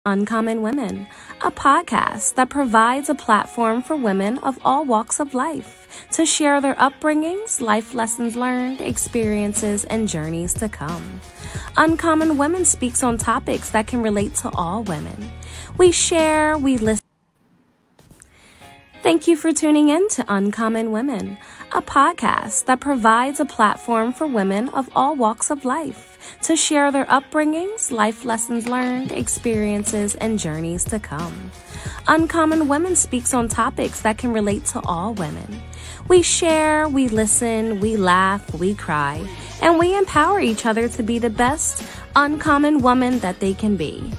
Uncommon Women, a podcast that provides a platform for women of all walks of life to share their upbringings, life lessons learned, experiences, and journeys to come. Uncommon Women speaks on topics that can relate to all women. We share, we listen. Thank you for tuning in to Uncommon Women, a podcast that provides a platform for women of all walks of life to share their upbringings, life lessons learned, experiences, and journeys to come. Uncommon Women speaks on topics that can relate to all women. We share, we listen, we laugh, we cry, and we empower each other to be the best uncommon woman that they can be.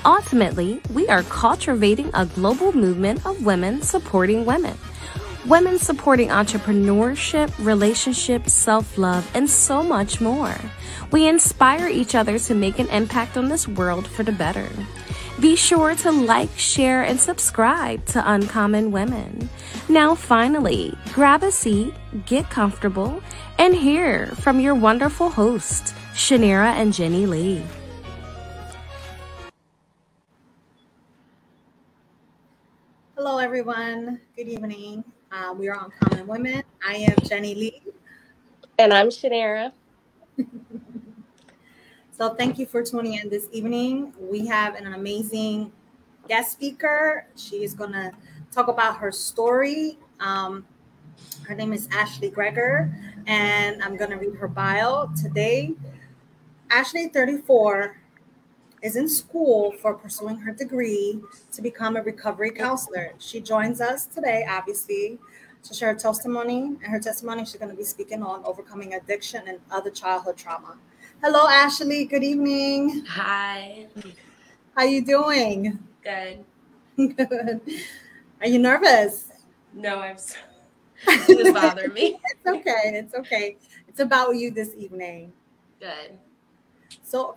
Ultimately, we are cultivating a global movement of women supporting women. Women supporting entrepreneurship, relationships, self-love, and so much more. We inspire each other to make an impact on this world for the better. Be sure to like, share, and subscribe to Uncommon Women. Now, finally, grab a seat, get comfortable, and hear from your wonderful hosts, Shanira and Jenny Lee. Hello, everyone. Good evening. We are Uncommon Women. I am Jenny Lee. And I'm Shanira. So thank you for tuning in this evening. We have an amazing guest speaker. She is going to talk about her story. Her name is Ashley Gregor, and I'm going to read her bio today. Ashley, 34, is in school for pursuing her degree to become a recovery counselor. She joins us today, obviously, to share her testimony. And her testimony, she's going to be speaking on overcoming addiction and other childhood trauma. Hello, Ashley. Good evening. Hi. How you doing? Good. Good. Are you nervous? No, I'm sorry. It doesn't bother me. It's okay. It's okay. It's about you this evening. Good. So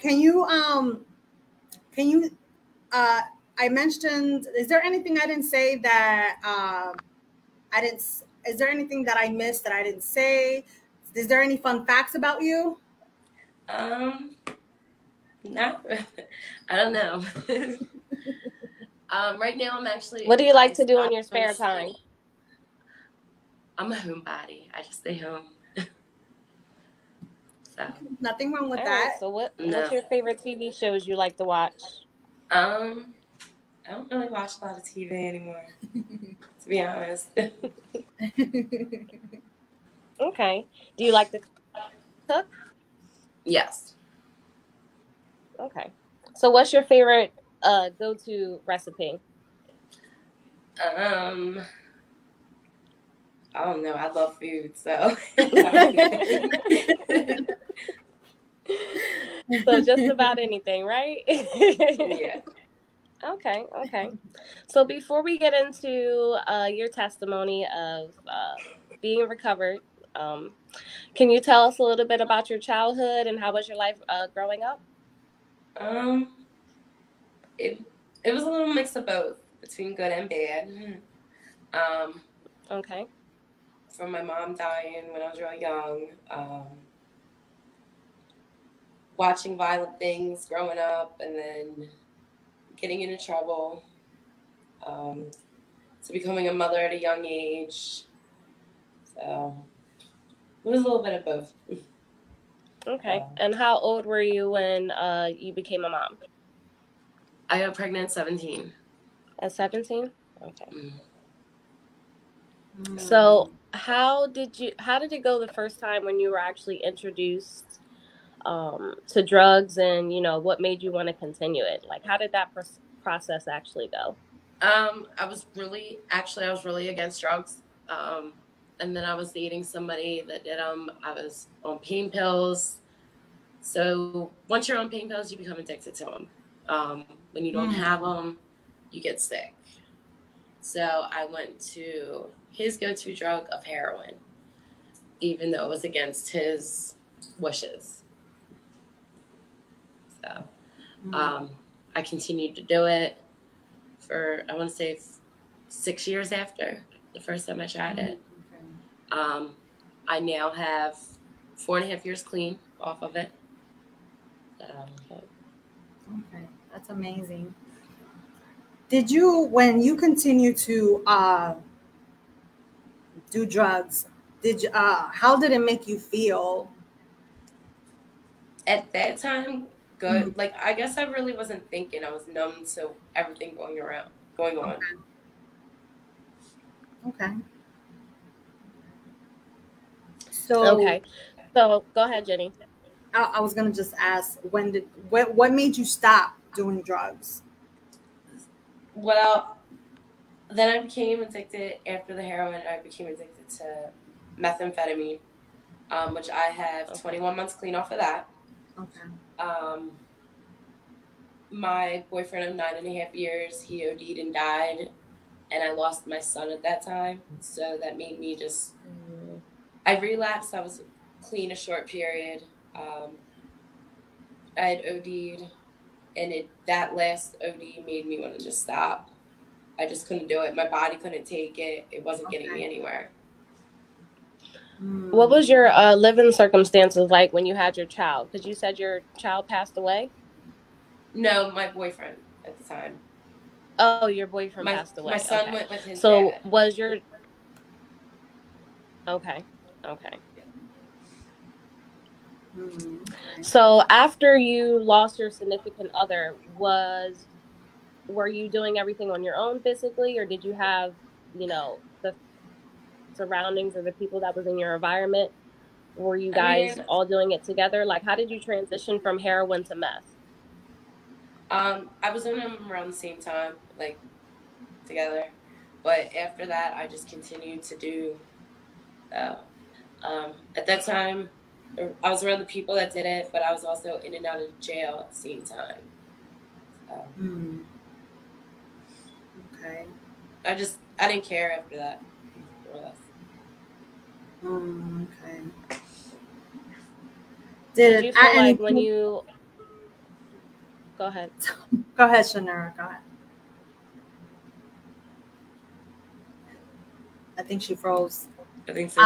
I mentioned, is there anything I didn't say that is there anything that I missed that I didn't say? Is there any fun facts about you? No, I don't know. Right now I'm actually. What do you like to do in your spare time? I'm a homebody. I just stay home. So. Nothing wrong with All that. Right, so what's your favorite TV shows you like to watch? I don't really watch a lot of TV anymore, to be honest. Okay. Do you like to cook? Yes. Okay. So what's your favorite go-to recipe? I don't know. I love food, so. So just about anything, right? Yeah. Okay. So before we get into your testimony of being recovered, can you tell us a little bit about your childhood and how was your life growing up? It was a little mix of both, between good and bad. Okay. From my mom dying when I was real young, watching violent things growing up, and then getting into trouble, to becoming a mother at a young age. So it was a little bit of both. Okay. And how old were you when you became a mom? I got pregnant at 17. At 17? Okay. Mm. So how did it go the first time when you were actually introduced to drugs, and what made you want to continue it? Like, how did that process actually go? I was really against drugs. And then I was dating somebody that did them. I was on pain pills. So once you're on pain pills, you become addicted to them. When you don't have them, you get sick. So I went to his go-to drug of heroin, even though it was against his wishes. So I continued to do it for, I want to say, 6 years after the first time I tried it. I now have 4.5 years clean off of it. Okay, that's amazing. Did you, when you continue to do drugs, did you, how did it make you feel? At that time, good. Like, I guess I really wasn't thinking. I was numb to everything going on. Okay. So Okay. So go ahead, Jenny. I was gonna just ask, what made you stop doing drugs? Well, then I became addicted after the heroin. I became addicted to methamphetamine, which I have 21 months clean off of that. Okay. My boyfriend of 9.5 years, he OD'd and died, and I lost my son at that time. So that made me just, I relapsed. I was clean a short period. I had OD'd, and that last OD made me want to just stop. I just couldn't do it. My body couldn't take it. It wasn't getting me anywhere. What was your living circumstances like when you had your child? Because you said your child passed away? No, my boyfriend at the time. Oh, your boyfriend passed away. My son went with his So dad. was your... Okay. So after you lost your significant other, were you doing everything on your own physically, or did you have, the surroundings or the people that was in your environment? Were you guys all doing it together? Like, how did you transition from heroin to meth? I was doing them around the same time, like together. But after that, I just continued to do. At that time, I was around the people that did it, but I was also in and out of jail at the same time. Okay. I didn't care after that. Okay. Did you feel like when you... Go ahead. Go ahead, Shanara. Go ahead. I think she froze. I think so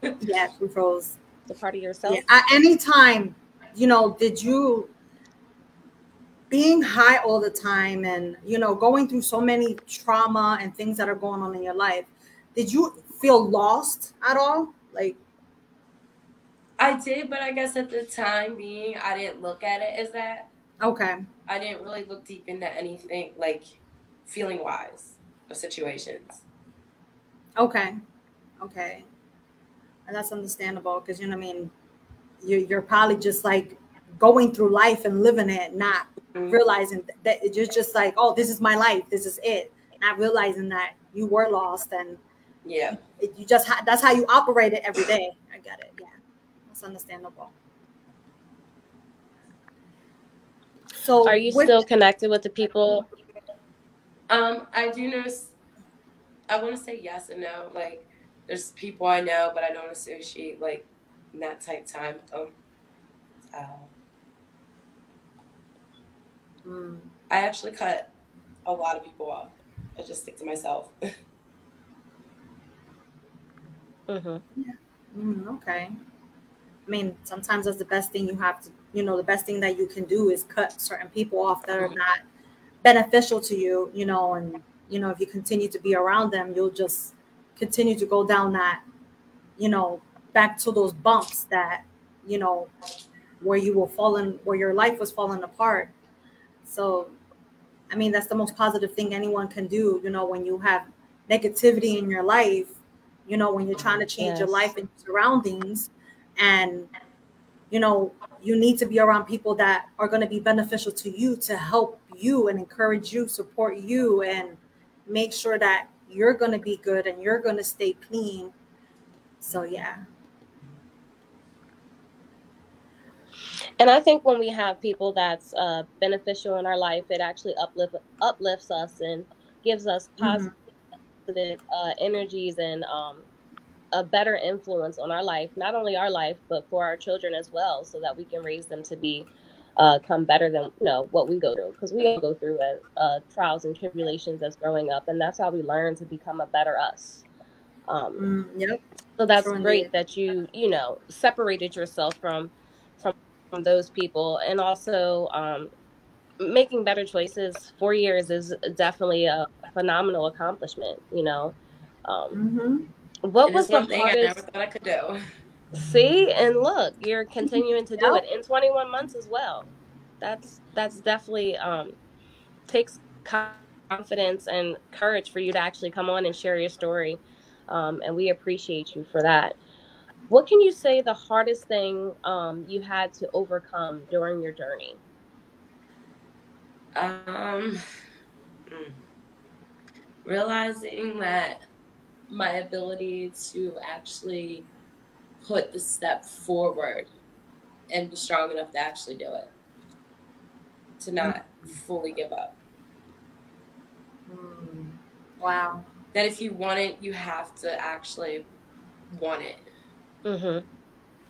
too. Yeah, she froze. The part of yourself? Yeah. At any time, did you, being high all the time and, going through so many trauma and things that are going on in your life, did you feel lost at all? Like, I did, but I guess at the time being, I didn't look at it as that. Okay. I didn't really look deep into anything, like, feeling-wise of situations. Okay. And that's understandable because, you're probably just like going through life and living it, not realizing that you're just like, oh, this is my life. This is it. Not realizing that you were lost and yeah, you just, that's how you operate it every day. I get it. Yeah. That's understandable. So are you still connected with the people? I do know, I want to say yes and no. Like, there's people I know, but I don't associate, like, in that type time with them. I actually cut a lot of people off. I just stick to myself. Okay. I mean, sometimes that's the best thing you have to, the best thing that you can do is cut certain people off that are not beneficial to you, and, if you continue to be around them, you'll just continue to go down that, back to those bumps that, where you were falling, where your life was falling apart. So, I mean, that's the most positive thing anyone can do, when you have negativity in your life, when you're trying to change your life and surroundings, and, you need to be around people that are going to be beneficial to you, to help you and encourage you, support you, and make sure that you're going to be good and you're going to stay clean. So, yeah. And I think when we have people that's beneficial in our life, it actually uplifts us and gives us positive energies and a better influence on our life, not only our life, but for our children as well, so that we can raise them to be come better than what we go through, because we all go through trials and tribulations as growing up, and that's how we learn to become a better us. Yep. So that's great that you separated yourself from those people, and also making better choices. 4 years is definitely a phenomenal accomplishment, you know. What It was is the one thing I never hardest? thought I could do. See, and look, you're continuing to do Yep. it in 21 months as well. That's definitely takes confidence and courage for you to actually come on and share your story. And we appreciate you for that. What can you say the hardest thing you had to overcome during your journey? Um, realizing that my ability to actually put the step forward and be strong enough to actually do it, to not fully give up. Wow. That if you want it, you have to actually want it.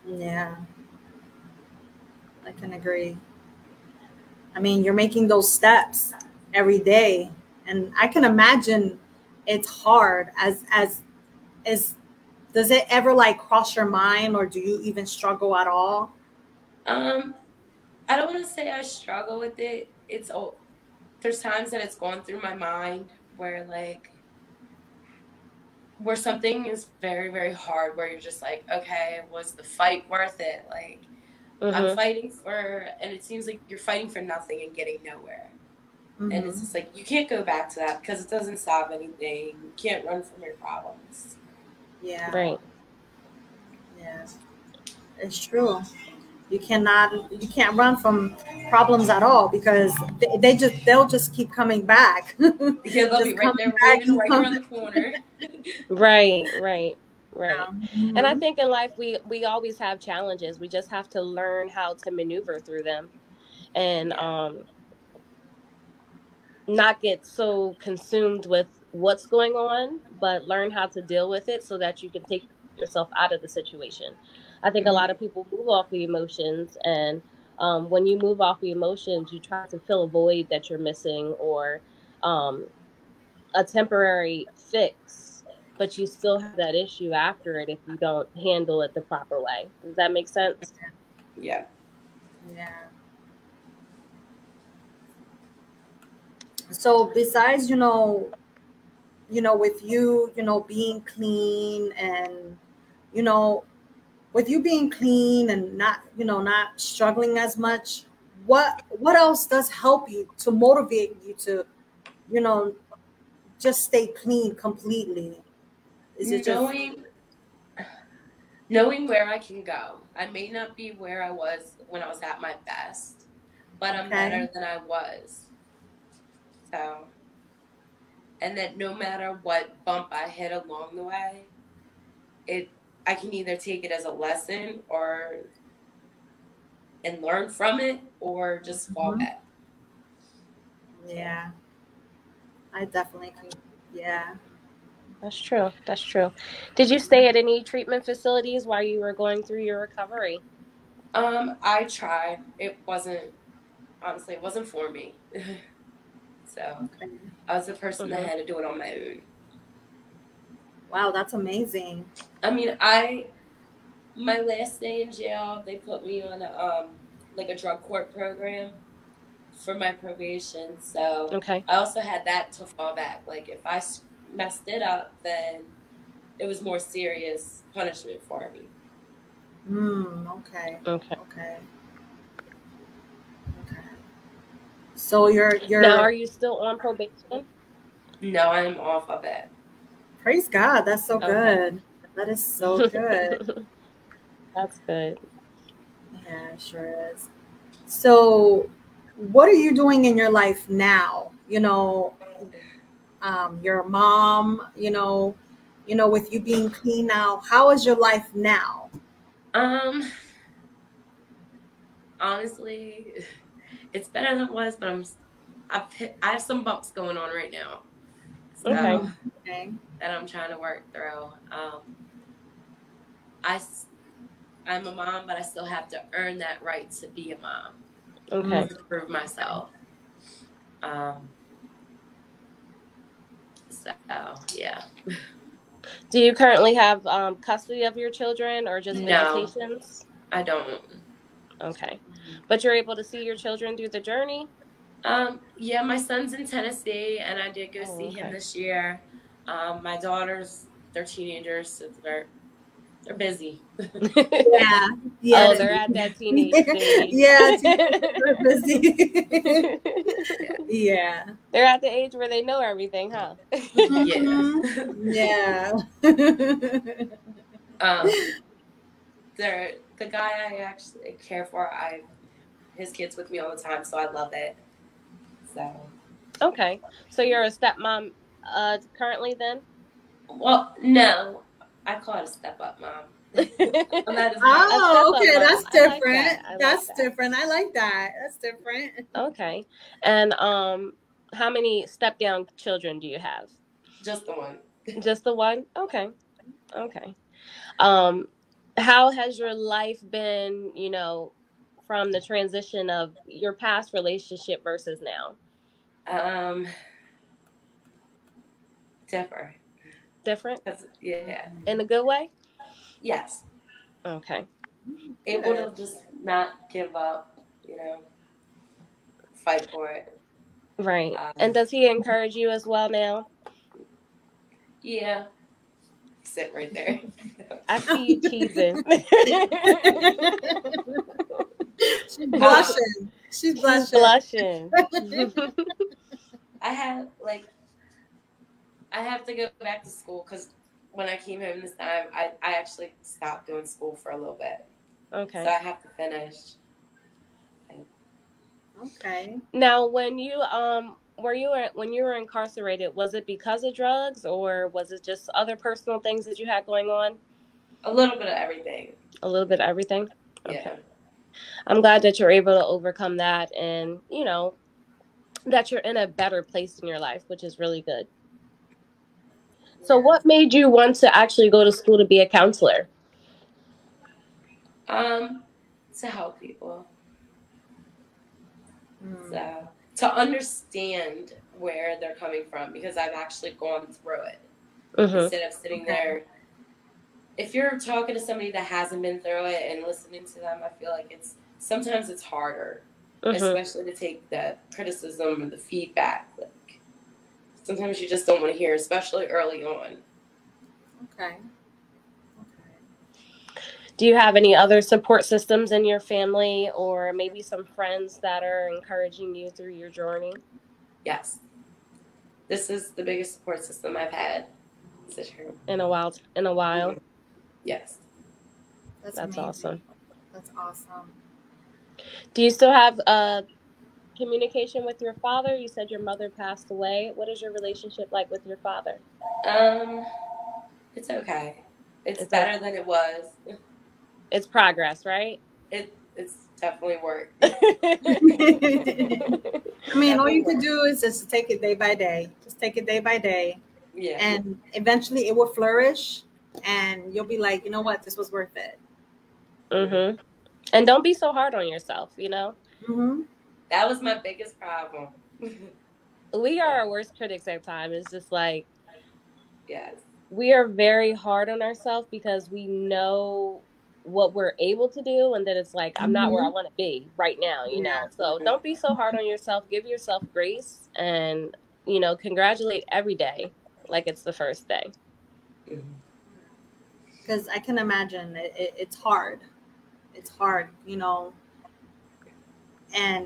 Yeah, I can agree. I mean, you're making those steps every day, and I can imagine it's hard. As does it ever like cross your mind, or do you even struggle at all? I don't want to say I struggle with it. There's times that it's gone through my mind where something is very, very hard, where you're just like, okay, was the fight worth it? Like, I'm fighting and it seems like you're fighting for nothing and getting nowhere. And it's just like, you can't go back to that because it doesn't solve anything. You can't run from your problems. Yeah. Right. Yeah. It's true. You can't run from problems at all, because they'll just keep coming back. Yeah, they'll be right there waiting right around the corner. Right. Yeah. And I think in life we always have challenges. We just have to learn how to maneuver through them, and not get so consumed with what's going on, but learn how to deal with it so that you can take yourself out of the situation. I think a lot of people move off the emotions, and when you move off the emotions, you try to fill a void that you're missing, or a temporary fix, but you still have that issue after it if you don't handle it the proper way. Does that make sense? Yeah. Yeah. So besides, with you, being clean, and, with you being clean and not struggling as much, what else does help you to motivate you to, just stay clean completely? Is it just knowing where I can go? I may not be where I was when I was at my best, but I'm better than I was. So, and that no matter what bump I hit along the way, I can either take it as a lesson and learn from it, or just fall back. Yeah, I definitely can. Yeah. That's true. Did you stay at any treatment facilities while you were going through your recovery? I tried. It wasn't for me. So I was the person that had to do it on my own. Wow, that's amazing. I mean, my last day in jail, they put me on a drug court program for my probation. So I also had that to fall back. Like, if I messed it up, then it was more serious punishment for me. Okay. So you're now, are you still on probation? No, I'm off of it. Praise God. That's so good. That is so good. That's good. Yeah, it sure is. So what are you doing in your life now? Your mom, with you being clean now, how is your life now? Honestly, it's better than it was, but I have some bumps going on right now. So, that I'm trying to work through. I'm a mom, but I still have to earn that right to be a mom. To prove myself. So, yeah. Do you currently have custody of your children, or just visitations? I don't. Okay. But you're able to see your children through the journey? Yeah, my son's in Tennessee, and I did go see him Okay. this year. My daughters, they're teenagers, so they're busy. Yeah. Oh, they're at that teenage stage. Yeah, they're busy. Yeah. They're at the age where they know everything, huh? Yeah. Yeah. The guy I actually care for, his kid's with me all the time, so I love it. So. Okay, so you're a stepmom currently then? Well, no, I call it a step up mom. Oh, okay, that's different. That's different. I like that. That's different. Okay, and how many step down children do you have? Just the one. Just the one? Okay. How has your life been, from the transition of your past relationship versus now? Different? Yeah. In a good way? Yes. Okay. Able to just not give up, fight for it. Right. And does he encourage you as well now? Yeah. Sit right there. I see you teasing. She's blushing. I have to go back to school because when I came home this time, I actually stopped doing school for a little bit. Okay. So I have to finish. Okay. Now, when you were incarcerated, was it because of drugs or was it just other personal things that you had going on? A little bit of everything. A little bit of everything? Yeah. Okay. I'm glad that you're able to overcome that and, that you're in a better place in your life, which is really good. So what made you want to actually go to school to be a counselor? To help people. So to understand where they're coming from, because I've actually gone through it. Instead of sitting there. If you're talking to somebody that hasn't been through it and listening to them, I feel like sometimes it's harder, especially to take the criticism and the feedback. Like sometimes you just don't want to hear, especially early on. Okay. Do you have any other support systems in your family or maybe some friends that are encouraging you through your journey? Yes. This is the biggest support system I've had. In a while? Yes. That's awesome. That's awesome. Do you still have communication with your father? You said your mother passed away. What is your relationship like with your father? It's okay. It's better than it was. It's progress, right? It's definitely work. I mean, all you can do is just take it day by day. Just take it day by day. Yeah. And eventually it will flourish and you'll be like, you know what, this was worth it. And don't be so hard on yourself, That was my biggest problem. We are our worst critics at times. It's just like, yes, we are very hard on ourselves because we know what we're able to do, and then it's like, I'm not where I want to be right now, So don't be so hard on yourself. Give yourself grace and, congratulate every day like it's the first day. Because I can imagine it's hard. It's hard, and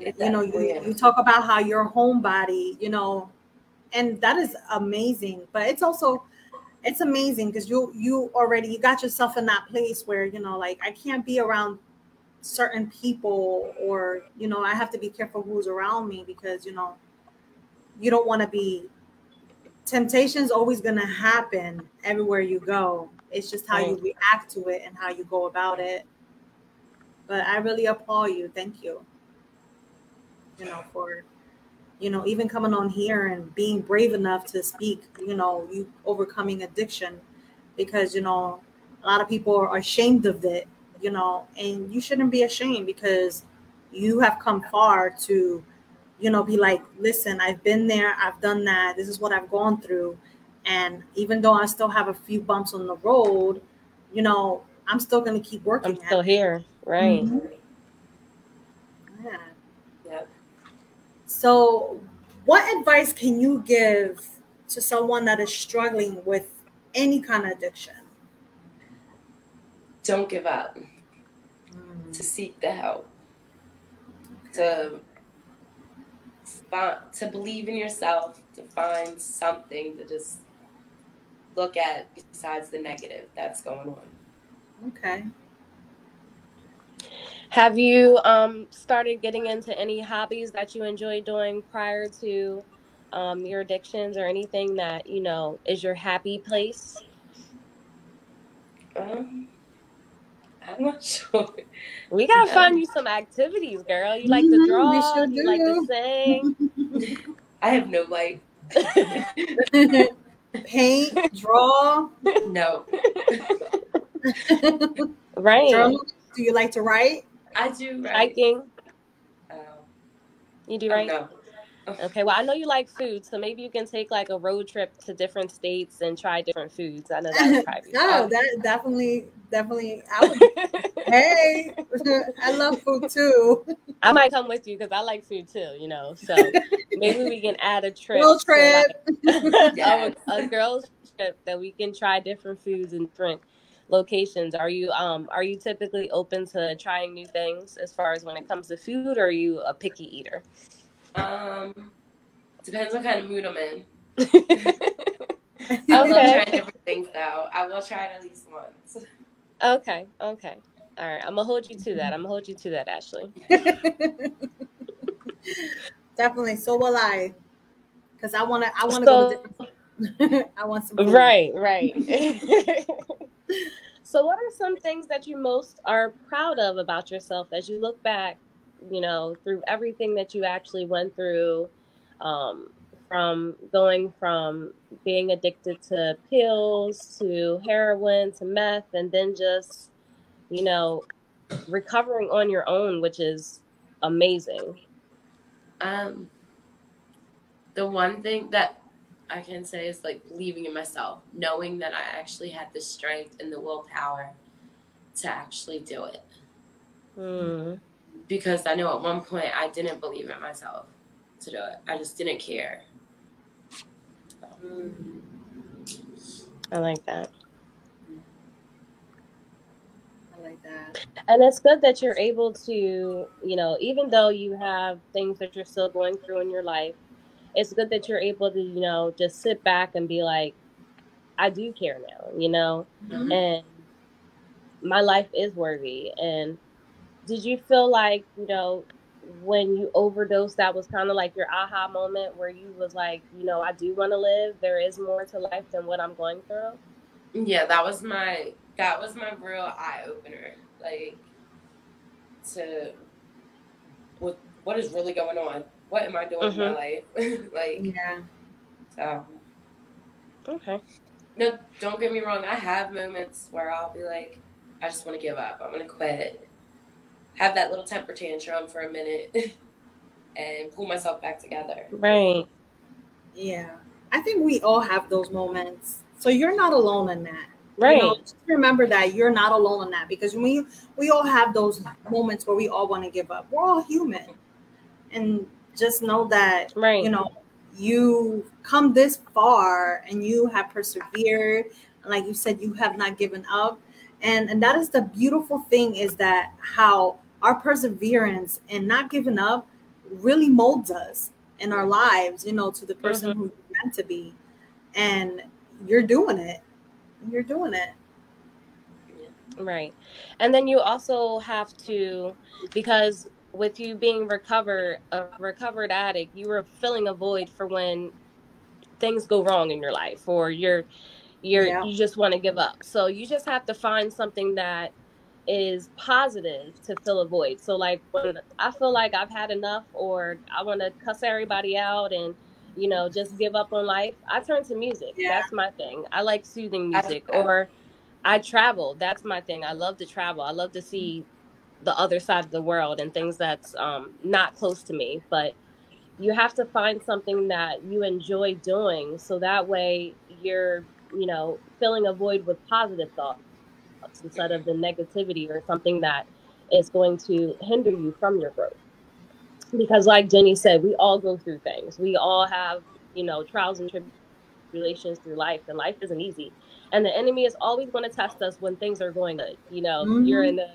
you talk about how your homebody, and that is amazing. But it's amazing because you got yourself in that place where like I can't be around certain people, or I have to be careful who's around me because you don't want to be. Temptation's always gonna happen everywhere you go. It's just how you react to it and how you go about it. But I really applaud you. Thank you. For even coming on here and being brave enough to speak, you overcoming addiction, because, a lot of people are ashamed of it, and you shouldn't be ashamed because you have come far to, be like, listen, I've been there, I've done that. This is what I've gone through. And even though I still have a few bumps on the road, I'm still going to keep working. I'm still here. Right. Yeah. So, what advice can you give to someone that is struggling with any kind of addiction? Don't give up. To seek the help. To believe in yourself. To find something to just look at besides the negative that's going on. Okay. Have you started getting into any hobbies that you enjoy doing prior to your addictions, or anything that, you know, is your happy place? I'm not sure. We gotta find you some activities, girl. You like to draw? We sure You like to sing? I have no life. Paint, draw. No. Right. Journal. Do you like to write? I do write. Hiking. You do, right? No. Okay, well, I know you like food, so maybe you can take like a road trip to different states and try different foods. I know that would probably be fun. That definitely. I would. Hey, I love food too. I might come with you because I like food too, you know. So maybe we can add a trip. Girl trip. Like, a girls trip that we can try different foods in different locations. Are you typically open to trying new things as far as when it comes to food, or are you a picky eater? Depends what kind of mood I'm in. Okay. I love trying different things though. I will try it at least once. Okay. All right. I'm gonna hold you to that. Ashley. Definitely. So will I. Because I wanna go to different. I want some food. Right. So what are some things that you most are proud of about yourself as you look back, you know, through everything that you actually went through, from going from being addicted to pills to heroin to meth, and then just, you know, recovering on your own, which is amazing. The one thing that I can say is like believing in myself, knowing that I actually had the strength and the willpower to actually do it. Because I know at one point I didn't believe in myself to do it. I just didn't care. I like that. And it's good that you're able to, you know, even though you have things that you're still going through in your life, it's good that you're able to, you know, just sit back and be like, I do care now, you know, and my life is worthy. And did you feel like, you know, when you overdosed, that was kind of like your aha moment where you was like, you know, I do want to live. There is more to life than what I'm going through? Yeah, that was my real eye opener. Like, to what is really going on? What am I doing with my life? Like, yeah. So. Okay. No, don't get me wrong. I have moments where I'll be like, I just want to give up. I'm going to quit. Have that little temper tantrum for a minute and pull myself back together. Right. Yeah. I think we all have those moments. So you're not alone in that. Right. You know, just remember that you're not alone in that, because we all have those moments where we all want to give up. We're all human. And just know that, right, you know, you've come this far and you have persevered. And like you said, you have not given up. And that is the beautiful thing, is that how our perseverance and not giving up really molds us in our lives, you know, to the person who you're meant to be. And you're doing it. You're doing it. Right. And then you also have to, because with you being a recovered addict, you were filling a void for when things go wrong in your life, or you just want to give up. So you just have to find something that is positive to fill a void. So like when I feel like I've had enough, or I want to cuss everybody out and, you know, just give up on life, I turn to music. Yeah. That's my thing. I like soothing music. Or I travel. That's my thing. I love to travel. I love to see the other side of the world and things that's not close to me. But you have to find something that you enjoy doing, so that way you're, you know, filling a void with positive thoughts instead of the negativity or something that is going to hinder you from your growth. Because like Jenny said, we all go through things. We all have, you know, trials and tribulations through life, and life isn't easy. And the enemy is always going to test us when things are going good. You know, you're in a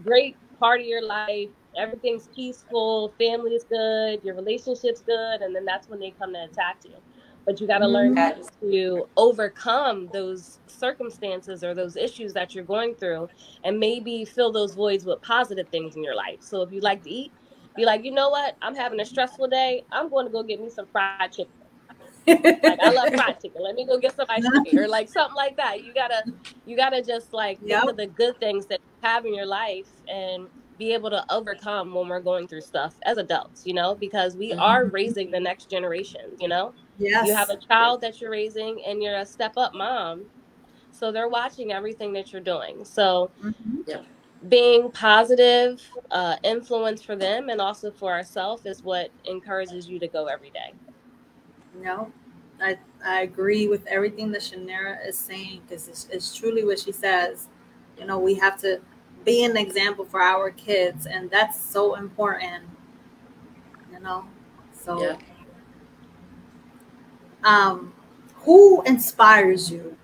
great part of your life, everything's peaceful, family is good, your relationship's good, and then that's when they come to attack you. But you got to learn how to overcome those circumstances or those issues that you're going through, and maybe fill those voids with positive things in your life. So if you like to eat, be like, you know what? I'm having a stressful day. I'm going to go get me some fried chicken. Like, I love fried chicken. Let me go get some ice cream, or like something like that. You gotta just like think of the good things that you have in your life and be able to overcome when we're going through stuff as adults, you know, because we are raising the next generation, you know. Yes. You have a child that you're raising, and you're a step up mom, so they're watching everything that you're doing. So being positive influence for them and also for ourselves is what encourages you to go every day. No, I agree with everything that Shanera is saying, because it's truly what she says. You know, we have to be an example for our kids, and that's so important. You know, so who inspires you?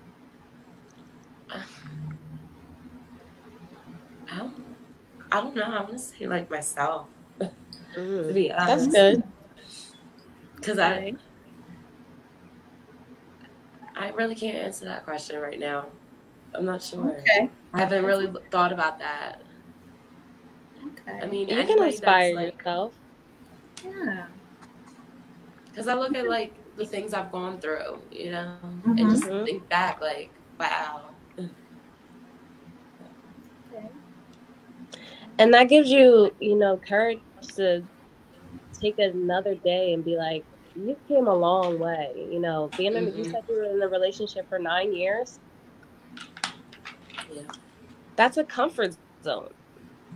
I don't know. I want to say like myself. To be That's honest, good. Because I really can't answer that question right now. I'm not sure. Okay. I haven't really thought about that. Okay. I mean, you can inspire yourself. Yeah. Because I look at like the things I've gone through, you know, and just think back, like, wow. And that gives you, you know, courage to take another day and be like, you came a long way. You know, being in, you said you were in a relationship for 9 years. Yeah. That's a comfort zone.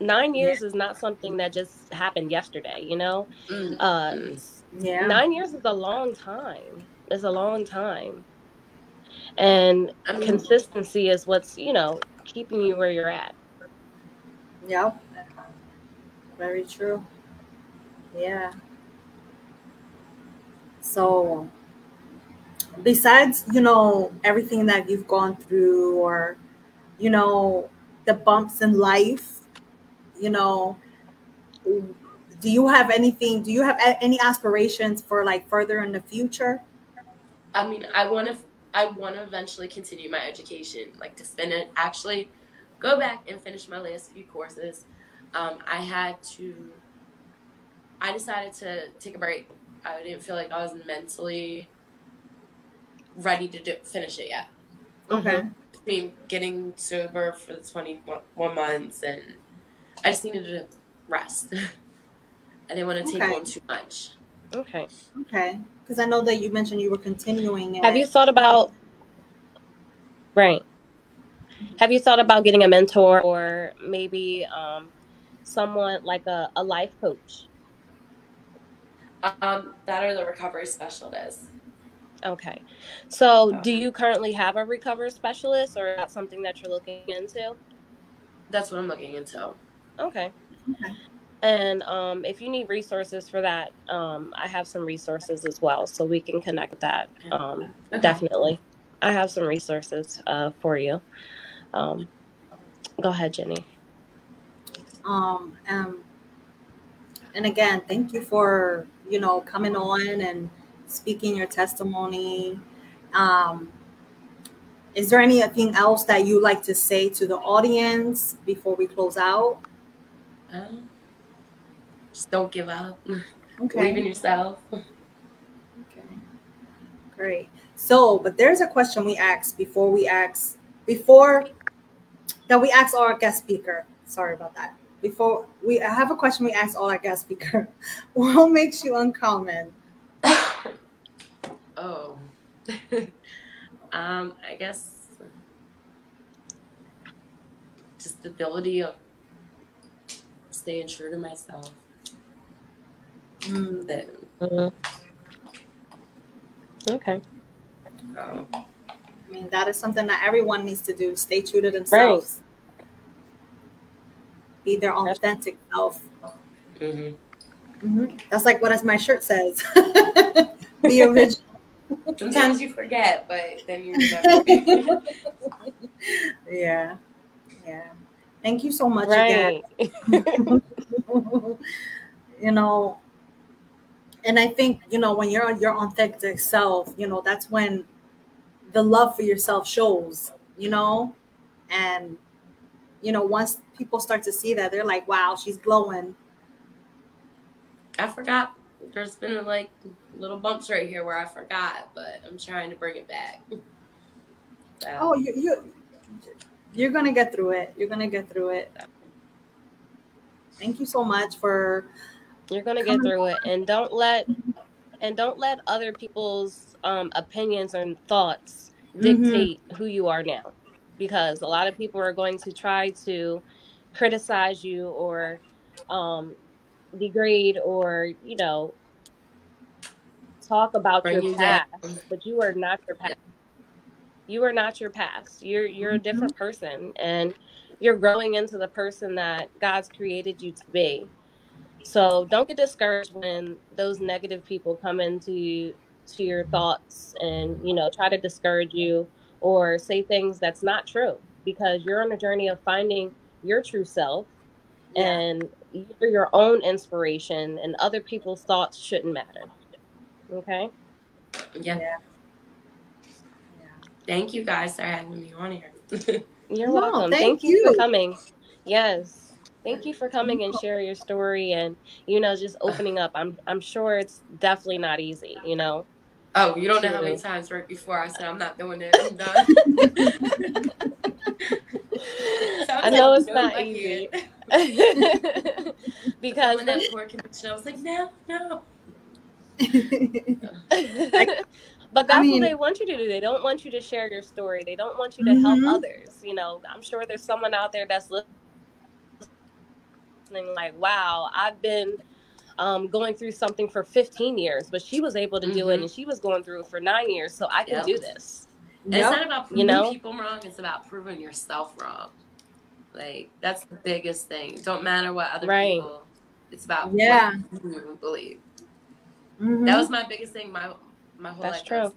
9 years is not something that just happened yesterday, you know? 9 years is a long time. It's a long time. And consistency is what's, you know, keeping you where you're at. Yep. Very true. Yeah. So besides, you know, everything that you've gone through, or, you know, the bumps in life, you know, do you have any aspirations for like further in the future? I mean, I want to eventually continue my education, like to actually go back and finish my last few courses. I decided to take a break. I didn't feel like I was mentally ready to finish it yet. Okay. I mean, getting sober for the 21 months, and I just needed to rest. I didn't want to take on too much. Okay. Because I know that you mentioned you were continuing. Have you thought about Have you thought about getting a mentor, or maybe someone like a life coach? That or the recovery specialist. Okay. So do you currently have a recovery specialist, or is that something that you're looking into? That's what I'm looking into. Okay. And if you need resources for that, I have some resources as well, so we can connect that. Definitely. I have some resources for you. Go ahead, Jenny. And again, thank you for, you know, coming on and speaking your testimony. Is there anything else that you like to say to the audience before we close out? Just don't give up. Okay. Believe in yourself. Okay. Great. So, but there's a question we ask before that we ask our guest speaker. Sorry about that. I have a question we ask all our guest speaker. What makes you uncommon? Oh. I guess just the ability of staying true to myself. Okay. I mean, that is something that everyone needs to do. Stay true to themselves. Be their authentic self. That's like what my shirt says. Be original. Sometimes you forget, but then you remember. Yeah. Thank you so much Right. again. And I think, when you're your authentic self, that's when the love for yourself shows, and, once people start to see that, they're like, wow, she's glowing. I forgot. There's been like little bumps right here where I forgot, but I'm trying to bring it back. So. Oh, you're going to get through it. You're going to get through it. Thank you so much for... You're going to get through it. And don't let other people's opinions and thoughts dictate who you are now. Because a lot of people are going to try to criticize you or degrade or, talk about your past. But you are not your past. You are not your past. You're a different person, and you're growing into the person that God's created you to be. So don't get discouraged when those negative people come into your thoughts and, try to discourage you or say things that's not true, because you're on a journey of finding your true self, and you're your own inspiration, and other people's thoughts shouldn't matter. Okay? Yeah. Thank you guys for having me on here. You're welcome. Thank you for coming. Yes. Thank you for coming and share your story and, just opening up. I'm sure it's definitely not easy, Oh, you don't know how many times right before I said I'm not doing it. I'm done. I know it's not easy. Because when that court conviction, I was like, no. But that's what they want you to do. They don't want you to share your story. They don't want you to help others. I'm sure there's someone out there that's listening like, wow, I've been going through something for 15 years, but she was able to do it, and she was going through it for 9 years, so I can do this. It's not about proving people wrong. It's about proving yourself wrong. Like, that's the biggest thing. It don't matter what other people. It's about what you believe. That was my biggest thing. My whole life. True.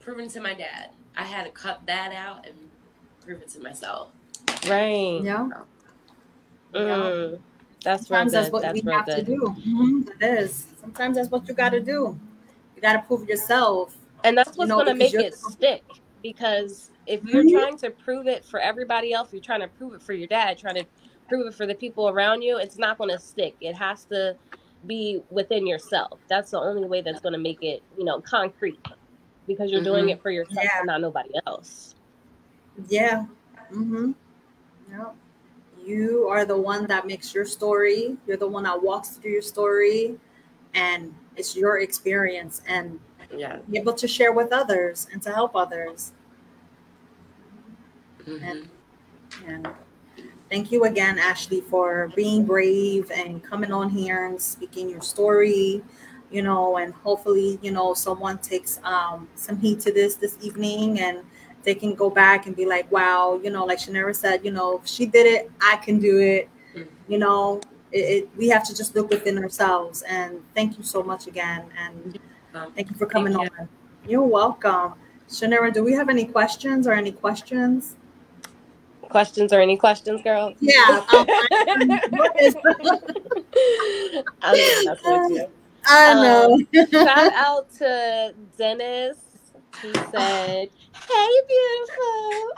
Proving to my dad. I had to cut that out and prove it to myself. Right. Yeah. That's sometimes that's what we have to do. It is. Sometimes that's what you got to do. You got to prove yourself. And that's what's going to make it stick. Because if you're trying to prove it for everybody else, you're trying to prove it for your dad, trying to prove it for the people around you, it's not going to stick. It has to be within yourself. That's the only way that's going to make it, concrete, because you're doing it for yourself and not nobody else. Yeah. You are the one that makes your story. You're the one that walks through your story, and it's your experience, and be able to share with others and to help others. And thank you again, Ashley, for being brave and coming on here and speaking your story, and hopefully, someone takes some heed to this evening, and they can go back and be like, wow, like Shanera said, if she did it, I can do it. We have to just look within ourselves. And thank you so much again. And thank you for coming on. You're welcome. Shanera, do we have any questions or any questions? Questions or any questions, girl? Yeah. I know. Shout out to Dennis. He said, "Hey, beautiful."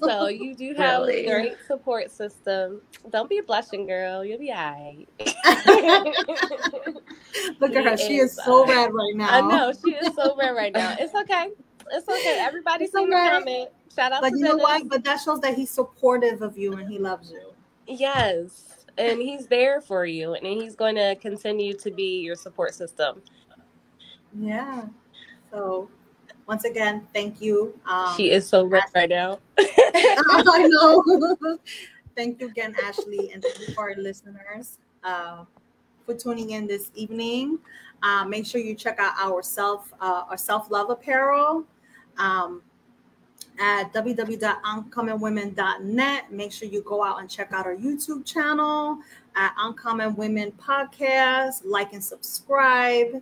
So you do have a great support system. Don't be blushing, girl. You'll be all right. Look at her. She is so red right now. I know. She is so red right now. It's okay. It's okay. Everybody's in the comment. Shout out to Dennis. But you know what? But that shows that he's supportive of you and he loves you. Yes. And he's there for you. And he's going to continue to be your support system. Yeah. So, once again, thank you. She is so red right now. I know. Thank you again, Ashley, and thank you for our listeners for tuning in this evening. Make sure you check out our self-love apparel at www.uncommonwomen.net. Make sure you go out and check out our YouTube channel. at Uncommon Women Podcast. Like and subscribe.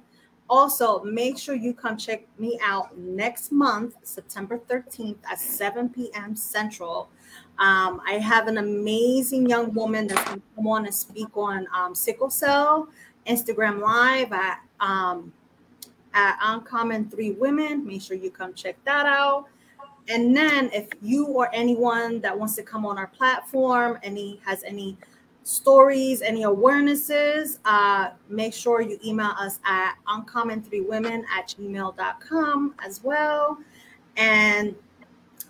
Also, make sure you come check me out next month, September 13th at 7 p.m. Central. I have an amazing young woman that's going to come on and speak on sickle cell, Instagram Live at Uncommon 3 Women. Make sure you come check that out. And then if you or anyone that wants to come on our platform, has any stories, any awarenesses, make sure you email us at uncommon3women@gmail.com as well. And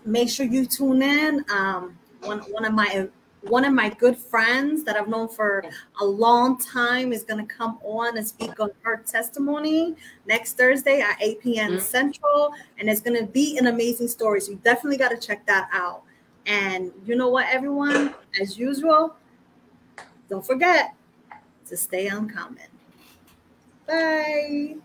make sure you tune in. One of my good friends that I've known for a long time is going to come on and speak on her testimony next Thursday at 8 p.m. Central. And it's going to be an amazing story. So you definitely got to check that out. And you know what, everyone, as usual, don't forget to stay uncommon. Bye.